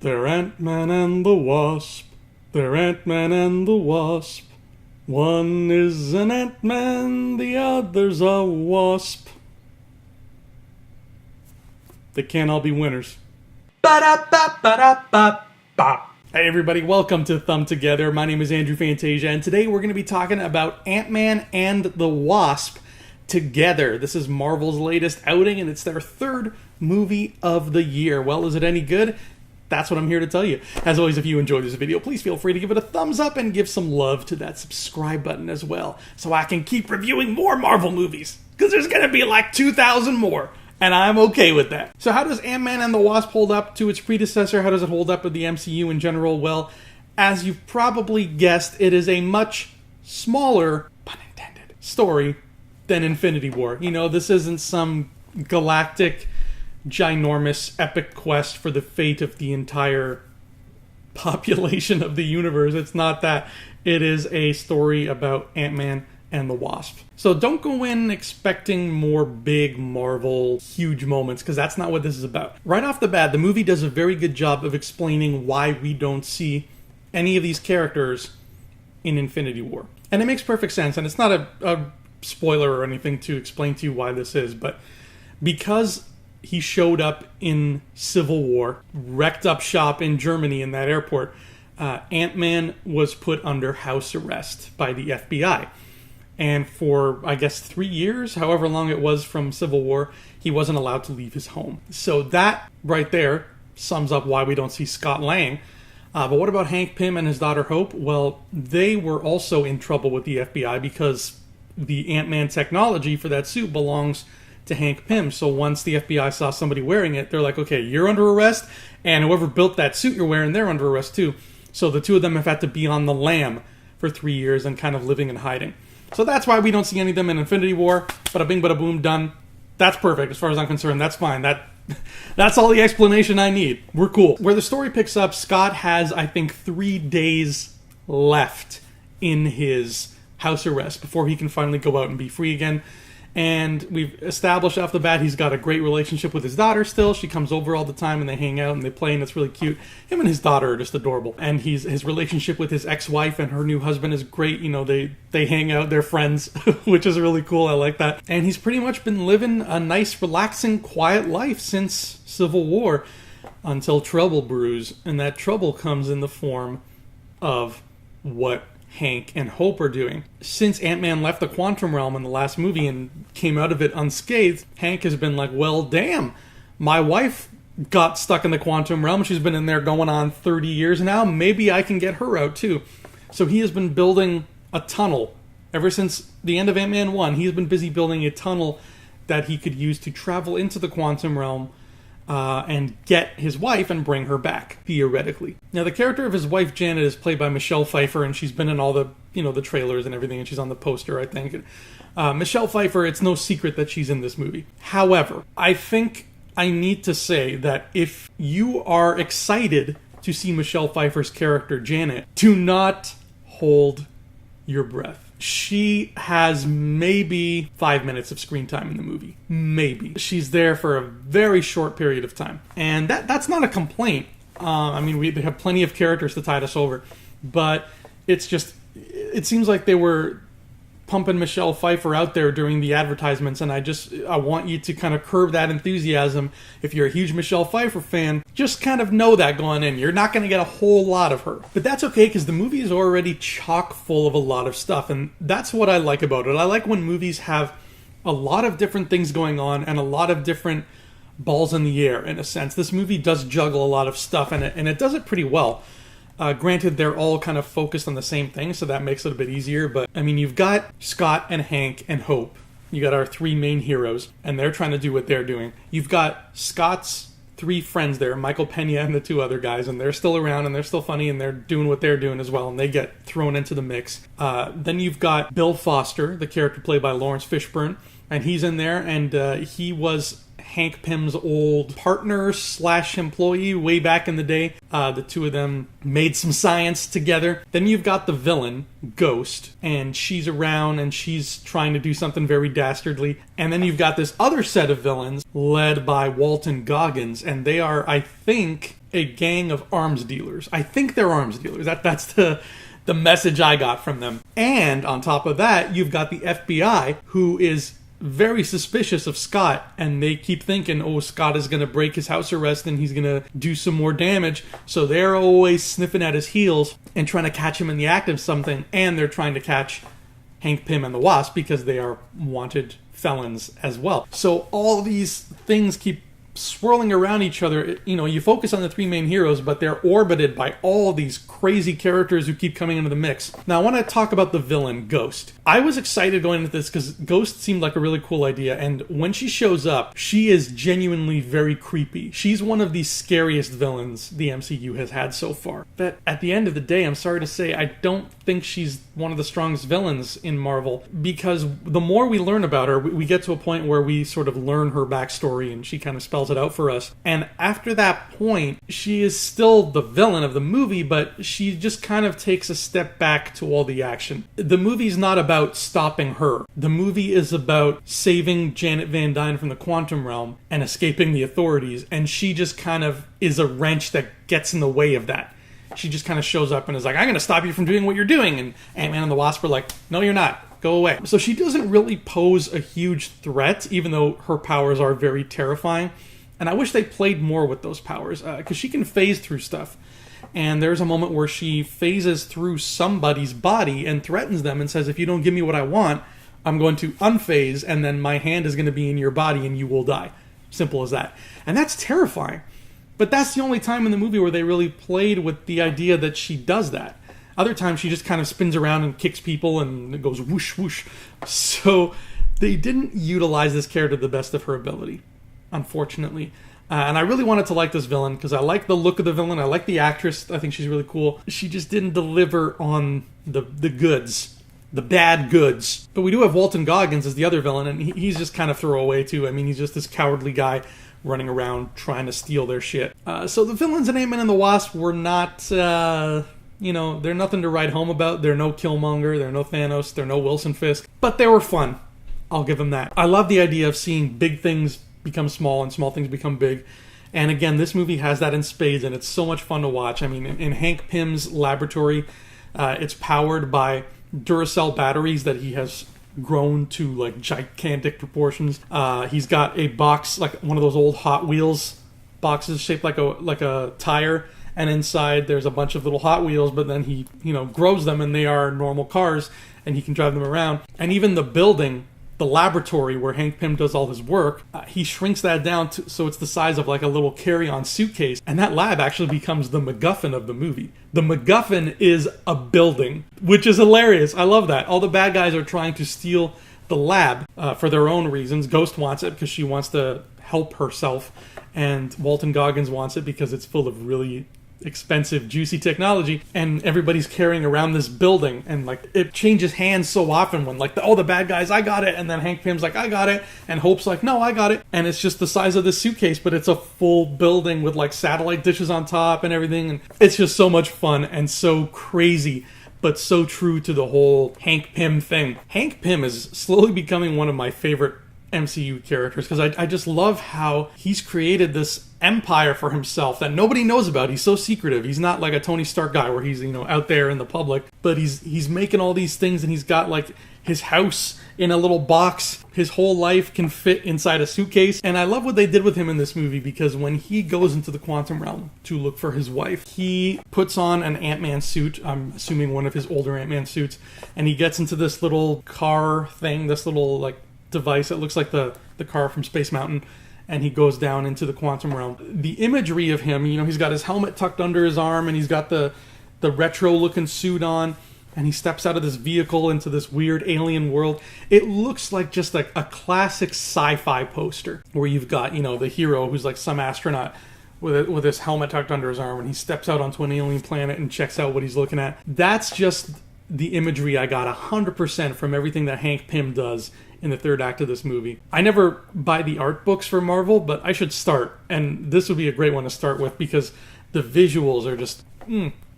They're Ant-Man and the Wasp. They're Ant-Man and the Wasp. One is an Ant-Man, the other's a wasp. They can't all be winners. Ba-da-ba-ba-da-ba-ba. Hey everybody, welcome to Thumb Together. My name is Andrew Fantasia, and today we're going to be talking about Ant-Man and the Wasp together. This is Marvel's latest outing, and it's their third movie of the year. Well, is it any good? That's what I'm here to tell you. As always, if you enjoyed this video, please feel free to give it a thumbs up and give some love to that subscribe button as well, so I can keep reviewing more Marvel movies, because there's going to be like 2,000 more. And I'm okay with that. So how does Ant-Man and the Wasp hold up to its predecessor? How does it hold up with the MCU in general? Well, as you've probably guessed, it is a much smaller, pun intended, story than Infinity War. You know, this isn't some galactic, ginormous, epic quest for the fate of the entire population of the universe. It's not that. It is a story about Ant-Man and the Wasp. So don't go in expecting more big Marvel huge moments, because that's not what this is about. Right off the bat, the movie does a very good job of explaining why we don't see any of these characters in Infinity War. And it makes perfect sense, and it's not a spoiler or anything to explain to you why this is, but because he showed up in Civil War, wrecked up shop in Germany in that airport, Ant-Man was put under house arrest by the FBI. And for, I guess, 3 years, however long it was from Civil War, he wasn't allowed to leave his home. So that right there sums up why we don't see Scott Lang. But what about Hank Pym and his daughter Hope? Well, they were also in trouble with the FBI because the Ant-Man technology for that suit belongs to Hank Pym. So once the FBI saw somebody wearing it, they're like, okay, you're under arrest, and whoever built that suit you're wearing, they're under arrest too. So the two of them have had to be on the lam for 3 years and kind of living in hiding. So that's why we don't see any of them in Infinity War. Bada bing, bada boom, done. That's perfect as far as I'm concerned. That's fine. That's all the explanation I need. We're cool. Where the story picks up, Scott has, I think, 3 days left in his house arrest before he can finally go out and be free again. And we've established off the bat he's got a great relationship with his daughter still. She comes over all the time and they hang out and they play, and it's really cute. Him and his daughter are just adorable. And his relationship with his ex-wife and her new husband is great. You know, they hang out, they're friends, which is really cool. I like that. And he's pretty much been living a nice, relaxing, quiet life since Civil War until trouble brews. And that trouble comes in the form of what Hank and Hope are doing. Since Ant-Man left the quantum realm in the last movie and came out of it unscathed, Hank has been like, well, damn, my wife got stuck in the quantum realm. She's been in there going on 30 years now. Maybe I can get her out too. So he has been building a tunnel. Ever since the end of Ant-Man 1, he's been busy building a tunnel that he could use to travel into the quantum realm and get his wife and bring her back, theoretically. Now, the character of his wife, Janet, is played by Michelle Pfeiffer, and she's been in all the, the trailers and everything, and she's on the poster, I think. Michelle Pfeiffer, it's no secret that she's in this movie. However, I think I need to say that if you are excited to see Michelle Pfeiffer's character, Janet, do not hold your breath. She has maybe 5 minutes of screen time in the movie. Maybe. She's there for a very short period of time. And that's not a complaint. I mean, we have plenty of characters to tide us over. But it's just, it seems like they were pumping Michelle Pfeiffer out there during the advertisements, and I want you to kind of curb that enthusiasm. If you're a huge Michelle Pfeiffer fan, just kind of know that going in. You're not going to get a whole lot of her. But that's okay, because the movie is already chock full of a lot of stuff, and that's what I like about it. I like when movies have a lot of different things going on and a lot of different balls in the air, in a sense. This movie does juggle a lot of stuff, and it does it pretty well. Granted, they're all kind of focused on the same thing, so that makes it a bit easier. But, I mean, you've got Scott and Hank and Hope. You got our 3 main heroes, and they're trying to do what they're doing. You've got Scott's 3 friends there, Michael Pena and the 2 other guys, and they're still around, and they're still funny, and they're doing what they're doing as well, and they get thrown into the mix. Then you've got Bill Foster, the character played by Lawrence Fishburne, and he's in there, and he was Hank Pym's old partner / employee way back in the day. The two of them made some science together. Then you've got the villain, Ghost, and she's around and she's trying to do something very dastardly. And then you've got this other set of villains led by Walton Goggins, and they are, I think, a gang of arms dealers. I think they're arms dealers. That's the message I got from them. And on top of that, you've got the FBI, who is very suspicious of Scott, and they keep thinking, oh, Scott is going to break his house arrest and he's going to do some more damage. So they're always sniffing at his heels and trying to catch him in the act of something, and they're trying to catch Hank Pym and the Wasp because they are wanted felons as well. So all these things keep swirling around each other. You know, you focus on the three main heroes, but they're orbited by all these crazy characters who keep coming into the mix. Now, I want to talk about the villain, Ghost. I was excited going into this because Ghost seemed like a really cool idea, and when she shows up, she is genuinely very creepy. She's one of the scariest villains the MCU has had so far. But at the end of the day, I'm sorry to say, I don't think she's one of the strongest villains in Marvel, because the more we learn about her, we get to a point where we sort of learn her backstory, and she kind of spells it out for us. And after that point, she is still the villain of the movie, but she just kind of takes a step back to all the action. The movie's not about stopping her. The movie is about saving Janet Van Dyne from the quantum realm and escaping the authorities, and she just kind of is a wrench that gets in the way of that. She just kind of shows up and is like, I'm going to stop you from doing what you're doing. And Ant-Man and the Wasp are like, no, you're not. Go away. So she doesn't really pose a huge threat, even though her powers are very terrifying. And I wish they played more with those powers, because she can phase through stuff. And there's a moment where she phases through somebody's body and threatens them and says, if you don't give me what I want, I'm going to unphase, and then my hand is going to be in your body and you will die. Simple as that. And that's terrifying. But that's the only time in the movie where they really played with the idea that she does that. Other times she just kind of spins around and kicks people and it goes whoosh, whoosh. So they didn't utilize this character to the best of her ability, unfortunately. And I really wanted to like this villain because I like the look of the villain. I like the actress. I think she's really cool. She just didn't deliver on the goods. The bad goods. But we do have Walton Goggins as the other villain, and he's just kind of throwaway too. I mean, he's just this cowardly guy running around trying to steal their shit. So the villains in Ant-Man and the Wasp were not, they're nothing to write home about. They're no Killmonger, they're no Thanos, they're no Wilson Fisk. But they were fun. I'll give them that. I love the idea of seeing big things become small and small things become big. And again, this movie has that in spades, and it's so much fun to watch. I mean, in Hank Pym's laboratory, it's powered by Duracell batteries that he has grown to like gigantic proportions. He's got a box, like one of those old Hot Wheels boxes shaped like a tire, and inside there's a bunch of little Hot Wheels, but then he grows them and they are normal cars and he can drive them around. And even the building, the laboratory where Hank Pym does all his work, he shrinks that down so it's the size of like a little carry-on suitcase, and that lab actually becomes the MacGuffin of the movie. The MacGuffin is a building, which is hilarious. I love that. All the bad guys are trying to steal the lab for their own reasons. Ghost wants it because she wants to help herself, and Walton Goggins wants it because it's full of really expensive, juicy technology, and everybody's carrying around this building, and like it changes hands so often when like the bad guys, I got it, and then Hank Pym's like, I got it, and Hope's like, no, I got it, and it's just the size of this suitcase, but it's a full building with like satellite dishes on top and everything, and it's just so much fun and so crazy, but so true to the whole Hank Pym thing. Hank Pym is slowly becoming one of my favorite MCU characters because I just love how he's created this empire for himself that nobody knows about. He's so secretive. He's not like a Tony Stark guy where he's out there in the public, but he's making all these things, and he's got like his house in a little box. His whole life can fit inside a suitcase, and I love what they did with him in this movie because when he goes into the quantum realm to look for his wife, he puts on an Ant-Man suit, I'm assuming one of his older Ant-Man suits, and he gets into this little car thing, this little like device that looks like the car from Space Mountain, and he goes down into the quantum realm. The imagery of him, he's got his helmet tucked under his arm, and he's got the retro looking suit on, and he steps out of this vehicle into this weird alien world. It looks like just like a classic sci-fi poster where you've got the hero who's like some astronaut with his helmet tucked under his arm, and he steps out onto an alien planet and checks out what he's looking at. That's just the imagery I got 100% from everything that Hank Pym does in the third act of this movie. I never buy the art books for Marvel, but I should start, and this would be a great one to start with because the visuals are just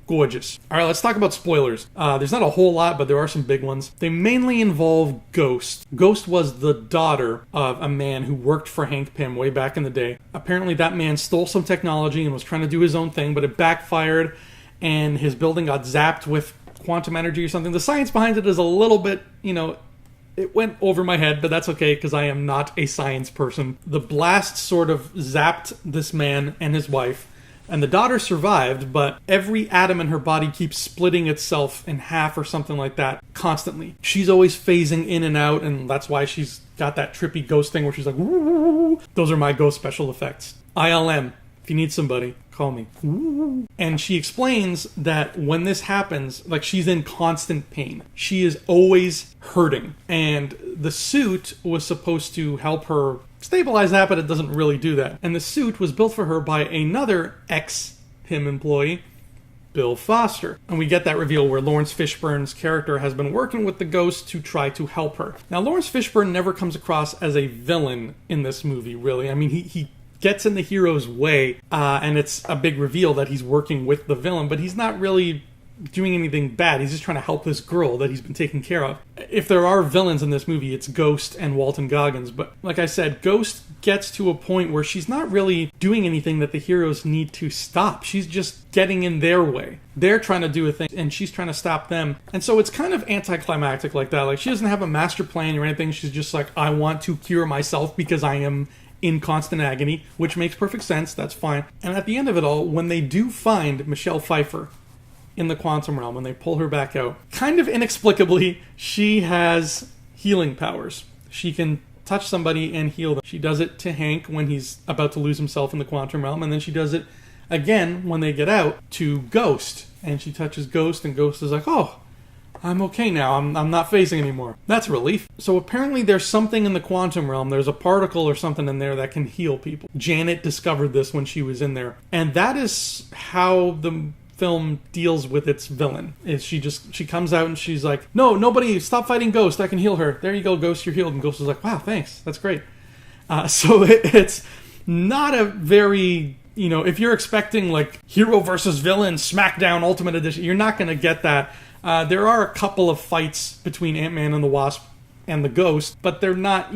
gorgeous. All right, let's talk about spoilers. There's not a whole lot, but there are some big ones. They mainly involve Ghost. Ghost was the daughter of a man who worked for Hank Pym way back in the day. Apparently that man stole some technology and was trying to do his own thing, but it backfired, and his building got zapped with quantum energy or something. The science behind it is a little bit, it went over my head, but that's okay because I am not a science person. The blast sort of zapped this man and his wife, and the daughter survived, but every atom in her body keeps splitting itself in half or something like that constantly. She's always phasing in and out, and that's why she's got that trippy ghost thing where she's like, woo. Those are my ghost special effects. ILM, if you need somebody, call me. And she explains that when this happens, like, she's in constant pain. She is always hurting. And the suit was supposed to help her stabilize that, but it doesn't really do that. And the suit was built for her by another ex-Pym employee, Bill Foster. And we get that reveal where Lawrence Fishburne's character has been working with the ghost to try to help her. Now, Lawrence Fishburne never comes across as a villain in this movie, really. I mean, he gets in the hero's way, and it's a big reveal that he's working with the villain, but he's not really doing anything bad. He's just trying to help this girl that he's been taking care of. If there are villains in this movie, it's Ghost and Walton Goggins, but like I said, Ghost gets to a point where she's not really doing anything that the heroes need to stop. She's just getting in their way. They're trying to do a thing, and she's trying to stop them. And so it's kind of anticlimactic like that. Like, she doesn't have a master plan or anything. She's just like, I want to cure myself because I am in constant agony, which makes perfect sense. That's fine. And at the end of it all, when they do find Michelle Pfeiffer in the quantum realm, when they pull her back out, kind of inexplicably, she has healing powers. She can touch somebody and heal them. She does it to Hank when he's about to lose himself in the quantum realm, and then she does it again when they get out to Ghost. And she touches Ghost, and Ghost is like, oh, I'm okay now. I'm not phasing anymore. That's a relief. So apparently there's something in the quantum realm. There's a particle or something in there that can heal people. Janet discovered this when she was in there. And that is how the film deals with its villain. Is she comes out and she's like, no, nobody, stop fighting Ghost. I can heal her. There you go, Ghost, you're healed. And Ghost is like, wow, thanks. That's great. So it's not a very... if you're expecting like hero versus villain, SmackDown Ultimate Edition, you're not going to get that. There are a couple of fights between Ant-Man and the Wasp and the Ghost, but they're not,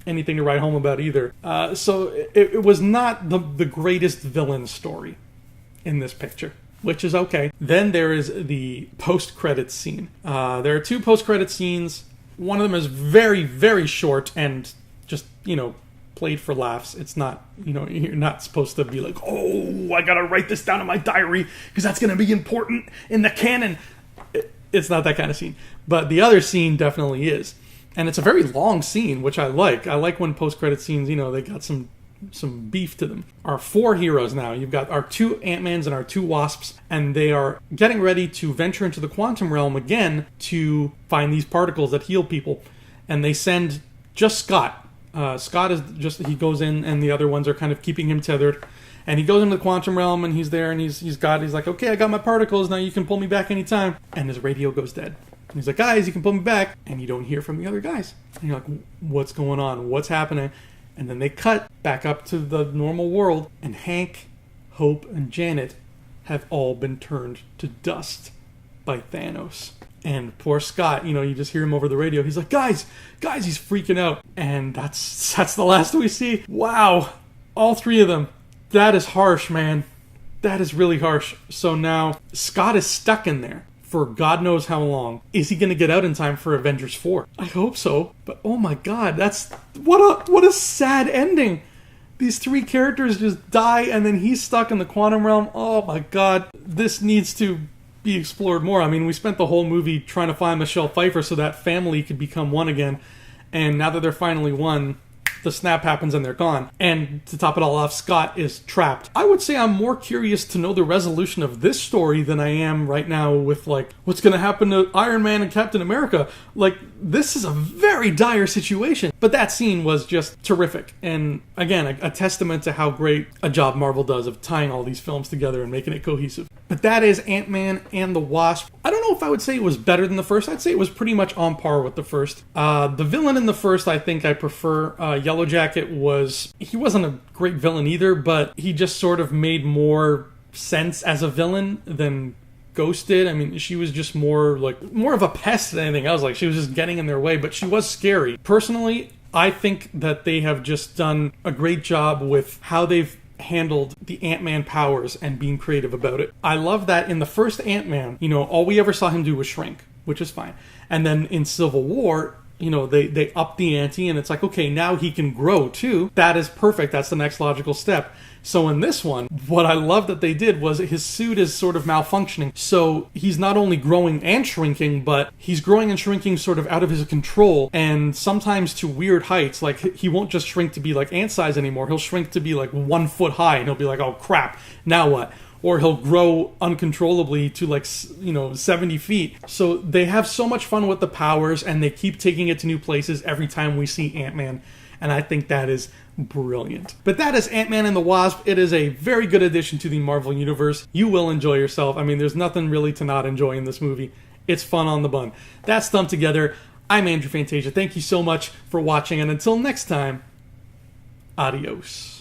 anything to write home about either. So it was not the greatest villain story in this picture, which is okay. Then there is the post-credits scene. There are two post-credits scenes. One of them is very, very short and just, played for laughs. It's not, you're not supposed to be like, oh, I gotta write this down in my diary because that's going to be important in the canon. It's not that kind of scene. But the other scene definitely is. And it's a very long scene, which I like. I like when post-credit scenes, they got some beef to them. Our four heroes now. You've got our two Ant-Mans and our two Wasps, and they are getting ready to venture into the quantum realm again to find these particles that heal people. And they send just Scott. Scott is just, he goes in, and the other ones are kind of keeping him tethered. And he goes into the quantum realm, and he's there, and he's like, okay, I got my particles, now you can pull me back anytime. And his radio goes dead. And he's like, guys, you can pull me back. And you don't hear from the other guys. And you're like, what's going on? What's happening? And then they cut back up to the normal world, and Hank, Hope, and Janet have all been turned to dust by Thanos. And poor Scott, you just hear him over the radio. He's like, guys, he's freaking out. And that's the last we see. Wow. All three of them. That is harsh, man. That is really harsh. So now Scott is stuck in there for God knows how long. Is he going to get out in time for Avengers 4? I hope so. But oh my God, that's what a sad ending. These three characters just die, and then he's stuck in the quantum realm. Oh my God, this needs to be explored more. I mean, we spent the whole movie trying to find Michelle Pfeiffer so that family could become one again. And now that they're finally one, the snap happens and they're gone. And to top it all off, Scott is trapped. I would say I'm more curious to know the resolution of this story than I am right now with, like, what's going to happen to Iron Man and Captain America. Like, this is a very dire situation. But that scene was just terrific. And again, a testament to how great a job Marvel does of tying all these films together and making it cohesive. But that is Ant-Man and the Wasp. I don't know if I would say it was better than the first. I'd say it was pretty much on par with the first. The villain in the first, I think I prefer. Yellow Jacket he wasn't a great villain either, but he just sort of made more sense as a villain than Ghost did. I mean, she was just more of a pest than anything else. Like, she was just getting in their way, but she was scary. Personally, I think that they have just done a great job with how they've handled the Ant-Man powers and being creative about it. I love that in the first Ant-Man, all we ever saw him do was shrink, which is fine. And then in Civil War, they up the ante, and it's like, okay, now he can grow too. That is perfect. That's the next logical step. So in this one, what I love that they did was his suit is sort of malfunctioning. So he's not only growing and shrinking, but he's growing and shrinking sort of out of his control, and sometimes to weird heights. Like, he won't just shrink to be like ant size anymore. He'll shrink to be like 1 foot high, and he'll be like, oh crap, now what? Or he'll grow uncontrollably to 70 feet. So they have so much fun with the powers, and they keep taking it to new places every time we see Ant-Man. And I think that is brilliant. But that is Ant-Man and the Wasp. It is a very good addition to the Marvel Universe. You will enjoy yourself. I mean, there's nothing really to not enjoy in this movie. It's fun on the bun. That's Thumb Together. I'm Andrew Fantasia. Thank you so much for watching, and until next time, adios.